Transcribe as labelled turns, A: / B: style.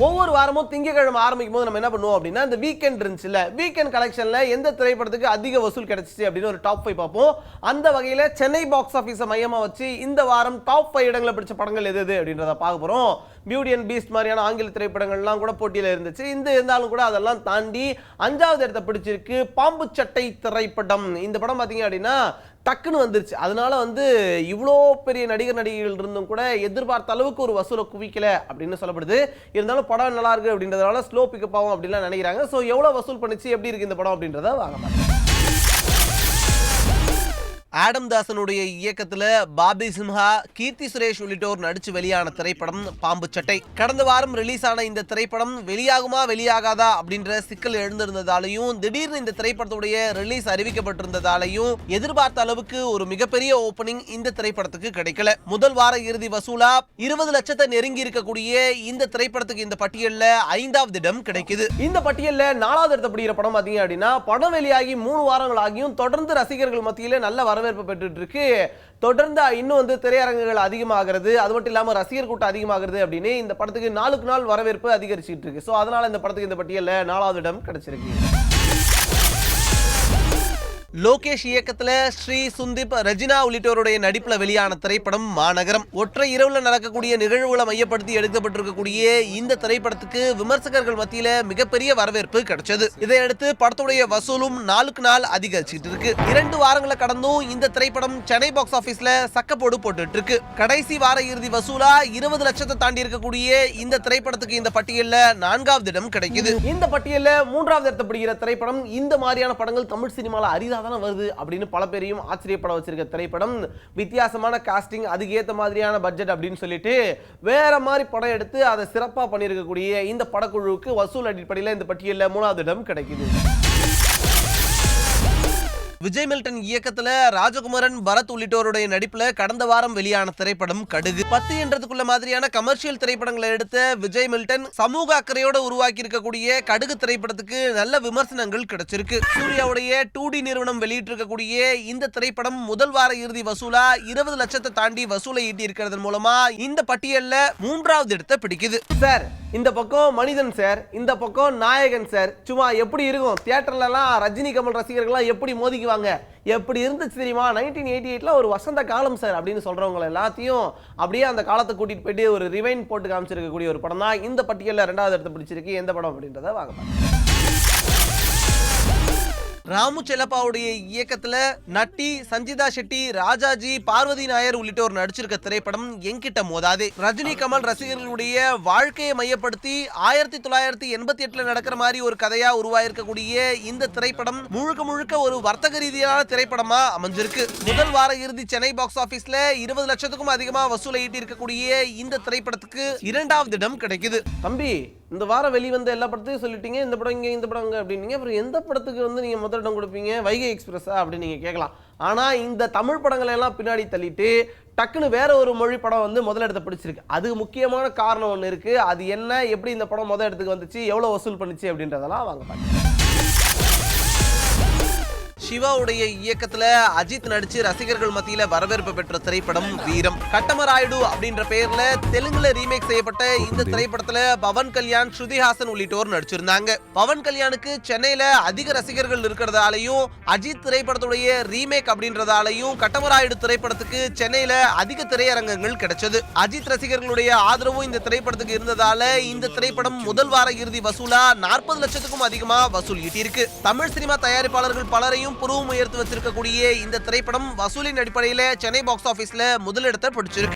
A: ஒவ்வொரு வாரமும் திங்கட்கிழமை ஆரம்பிக்கும் போது நம்ம என்ன பண்ணுவோம் அப்படின்னா இந்த வீக்கெண்ட் இருந்துச்சுல்ல, வீக்கெண்ட் கலெக்ஷன்ல எந்த திரைப்படத்துக்கு அதிக வசூல் கிடைச்சிச்சு அப்படின்னு ஒரு டாப் 5 பார்ப்போம். அந்த வகையில சென்னை பாக்ஸ் ஆபீஸை மையமா வச்சு இந்த வாரம் டாப் 5 இடங்களை பிடிச்ச படங்கள் எது அப்படின்றத பார்க்க போறோம். பியூட்டி அண்ட் பீஸ்ட் மாதிரியான ஆங்கில திரைப்படங்கள்லாம் கூட போட்டியில் இருந்துச்சு. இருந்தாலும் கூட அதெல்லாம் தாண்டி 5வது இடத்தை பிடிச்சிருக்கு பாம்பு சட்டை திரைப்படம். இந்த படம் பார்த்தீங்க அப்படின்னா டக்குன்னு வந்துருச்சு. அதனால இவ்வளோ பெரிய நடிகர் நடிகைகள் இருந்தும் கூட எதிர்பார்த்த அளவுக்கு ஒரு வசூலை குவிக்கல அப்படின்னு சொல்லப்படுது. இருந்தாலும் படம் நல்லா இருக்கு அப்படின்றதுனால ஸ்லோ பிக்கப் ஆகும் அப்படின்லாம் நினைக்கிறாங்க. ஸோ எவ்வளோ வசூல் பண்ணிச்சு, எப்படி இருக்கு இந்த படம் அப்படின்றத வாங்க. ஆடம் தாசனுடைய இயக்கத்துல பாபி சிம்ஹா, கீர்த்தி சுரேஷ் உள்ளிட்டோர் நடிச்சு வெளியான திரைப்படம் பாம்பு சட்டை. கடந்த வாரம் ரிலீஸ் ஆன இந்த திரைப்படம் வெளியாகுமா வெளியாகாதா அப்படின்ற சிக்கல் எழுந்திருந்ததாலையும் திடீர்னு இந்த திரைப்படத்துடைய ரிலீஸ் அறிவிக்கப்பட்டிருந்ததாலையும் எதிர்பார்த்த அளவுக்கு ஒரு மிகப்பெரிய ஓபனிங் இந்த திரைப்படத்துக்கு கிடைக்கல. முதல் வார இறுதி வசூலா 20 லட்சத்தை நெருங்கி இருக்கக்கூடிய இந்த திரைப்படத்துக்கு இந்த பட்டியல்ல 5வது இடம் கிடைக்குது. இந்த பட்டியல்ல 4வது இடத்தை பிடிக்கிற படம் பாத்தீங்க அப்படின்னா படம் வெளியாகி 3 வாரங்கள் ஆகியும் தொடர்ந்து ரசிகர்கள் மத்தியில நல்ல வரவேற்பு பெற்று இருக்கு. தொடர்ந்து இன்னும் திரையரங்குகள் அதிகமாகிறது, அது மட்டும் இல்லாம ரசிகர் கூட்டம் அதிகமாகிறது அப்படின்னு இந்த படத்துக்கு நாளுக்கு நாள் வரவேற்பு அதிகரிச்சிட்டு இருக்கு. சோ அதனால இந்த படத்துக்கு இந்த பட்டியல்ல 4வது இடம் கிடைச்சிருக்கு. லோகேஷ் இயக்கத்துல ஸ்ரீ சுந்தீப், ரெஜினா உள்ளிட்டோருடைய நடிப்புல வெளியான திரைப்படம் மாநகரம். ஒற்றை இரவுல நடக்கக்கூடிய நிகழ்வுகளை மையப்படுத்தி எடுக்கப்பட்டிருக்கக்கூடிய இந்த திரைப்படத்துக்கு விமர்சகர்கள் மத்தியில மிகப்பெரிய வரவேற்பு கிடைச்சது. இதையடுத்து படத்துடைய வசூலும் நாளுக்கு நாள் அதிகரிச்சிட்டு இருக்கு. 2 வாரங்களை கடந்தும் இந்த திரைப்படம் சென்னை பாக்ஸ் ஆபீஸ்ல சக்கப்போடு போட்டுட்டு இருக்கு. கடைசி வார இறுதி வசூலா 20 லட்சத்தை தாண்டி இருக்கக்கூடிய இந்த திரைப்படத்துக்கு இந்த பட்டியல்ல 4வது இடம் கிடைக்குது. இந்த பட்டியல்ல 3வது இடத்தை பிடிக்கிற திரைப்படம். இந்த மாதிரியான படங்கள் தமிழ் சினிமால அரிதா வருது அப்படின்னு பல பேரையும் ஆச்சரியப்பட வச்சிருக்க திரைப்படம். வித்தியாசமான காஸ்டிங், அதுக்கு ஏத்த மாதிரியான பட்ஜெட் அப்படின்னு சொல்லிட்டு வேற மாதிரி படம் எடுத்து அதை சிறப்பா பண்ணியிருக்கக்கூடிய இந்த படக்குழுவுக்கு வசூல் அடிப்படையில் இந்த பட்டியலில் 3வது இடம் கிடைக்குது. விஜய் மில்டன் இயக்கத்துல ராஜகுமாரன், பரத் உள்ளிட்டோருடைய நடிப்புல கடந்த வாரம் வெளியான திரைப்படம் கடுகு. 10 என்றதுக்குள்ள மாதிரியான கமர்ஷியல் திரைப்படங்களை எடுத்த விஜய் மில்டன் சமூக அக்கறையோட உருவாக்கி இருக்கக்கூடிய கடுகு திரைப்படத்துக்கு நல்ல விமர்சனங்கள் கிடைச்சிருக்கு. சூர்யாவுடைய 2D நிறுவனம் வெளியிட்டிருக்கக்கூடிய இந்த திரைப்படம் முதல் வார இறுதி வசூலா 20 லட்சத்தை தாண்டி வசூலை ஈட்டி இருக்கிறது மூலமா இந்த பட்டியல்ல 3வது இடத்தை பிடிக்குது. சார், இந்த பக்கம் மனிதன் சார், இந்த பக்கம் நாயகன் சார். சும்மா எப்படி இருக்கும் தியேட்டர்ல எல்லாம் ரஜினி கமல் ரசிகர்கள்லாம் எப்படி மோதிக்குவாங்க, எப்படி இருந்துச்சு தெரியுமா? 1988ல ஒரு வசந்த காலம் சார் அப்படின்னு சொல்றவங்க எல்லாத்தையும் அப்படியே அந்த காலத்தை கூட்டிட்டு போயிட்டு ஒரு ரிவைண்ட் போட்டு காமிச்சிருக்கக்கூடிய ஒரு படம் தான் இந்த பட்டியல்ல 2வது இடத்தை பிடிச்சிருக்கு. எந்த படம் அப்படின்றத வாங்க. ராமு செல்லப்பாவுடைய இயக்கத்துல நட்டி, சஞ்சிதா ஷெட்டி, ராஜாஜி, பார்வதி நாயர் உள்ளிட்டோர் நடிச்சிருக்க திரைப்படம் என்கிட்ட மோதாதே. ரஜினி கமல் ரசிகர்களுடைய வாழ்க்கையை மையப்படுத்தி 1988ல நடக்கிற மாதிரி ஒரு கதையா உருவாயிருக்கக்கூடிய இந்த திரைப்படம் முழுக்க முழுக்க ஒரு வர்த்தக ரீதியான திரைப்படமா அமைஞ்சிருக்கு. முதல் வார இறுதி சென்னை பாக்ஸ் ஆபீஸ்ல 20 லட்சத்துக்கும் அதிகமா வசூலை ஈட்டி இருக்கக்கூடிய இந்த திரைப்படத்துக்கு 2வது இடம் கிடைக்குது. தம்பி, இந்த வாரம் வெளிவந்த எல்லா படத்தையும் சொல்லிட்டீங்க, இந்த படம் இங்க, இந்த படம் அப்படின்னீங்க. அப்புறம் எந்த படத்துக்கு நீங்க முதல் இடம் கொடுப்பீங்க? வைகை எக்ஸ்பிரஸா அப்படின்னு நீங்க கேட்கலாம். ஆனா இந்த தமிழ் படங்களை எல்லாம் பின்னாடி தள்ளிட்டு டக்குன்னு வேற ஒரு மொழி படம் முதல் இடத்தை பிடிச்சிருக்கு. அது முக்கியமான காரணம் ஒன்று இருக்கு. அது என்ன, எப்படி இந்த படம் முதல் இடத்துக்கு வந்துச்சு, எவ்வளவு வசூல் பண்ணிச்சு அப்படின்றதெல்லாம் வாங்க பாருங்க. சிவாவுடைய இயக்கத்துல அஜித் நடிச்சு ரசிகர்கள் மத்தியில வரவேற்பு பெற்ற திரைப்படம் வீரம். கட்டமராயுடு அப்படின்ற பெயர்ல தெலுங்குல ரீமேக் செய்யப்பட்ட இந்த திரைப்படத்துல பவன் கல்யாண், ஸ்ருதிஹாசன் உள்ளிட்டோர் நடிச்சிருந்தாங்க. பவன் கல்யாணுக்கு சென்னையில அதிக ரசிகர்கள் இருக்கிறதாலையும் அஜித் திரைப்படத்துடைய ரீமேக் அப்படின்றதாலையும் கட்டமராயுடு திரைப்படத்துக்கு சென்னையில அதிக திரையரங்கங்கள் கிடைச்சது. அஜித் ரசிகர்களுடைய ஆதரவும் இந்த திரைப்படத்துக்கு இருந்ததால இந்த திரைப்படம் முதல் வார இறுதி வசூலா 40 லட்சத்துக்கும் அதிகமா வசூல் ஈட்டியிருக்கு. தமிழ் சினிமா தயாரிப்பாளர்கள் பலரையும் புருவம் உயர்த்து வச்சிருக்கக்கூடிய இந்த திரைப்படம் வசூலின் அடிப்படையில் சென்னை பாக்ஸ் ஆபீஸ்ல முதலிடத்தை பிடிச்சிருக்கு.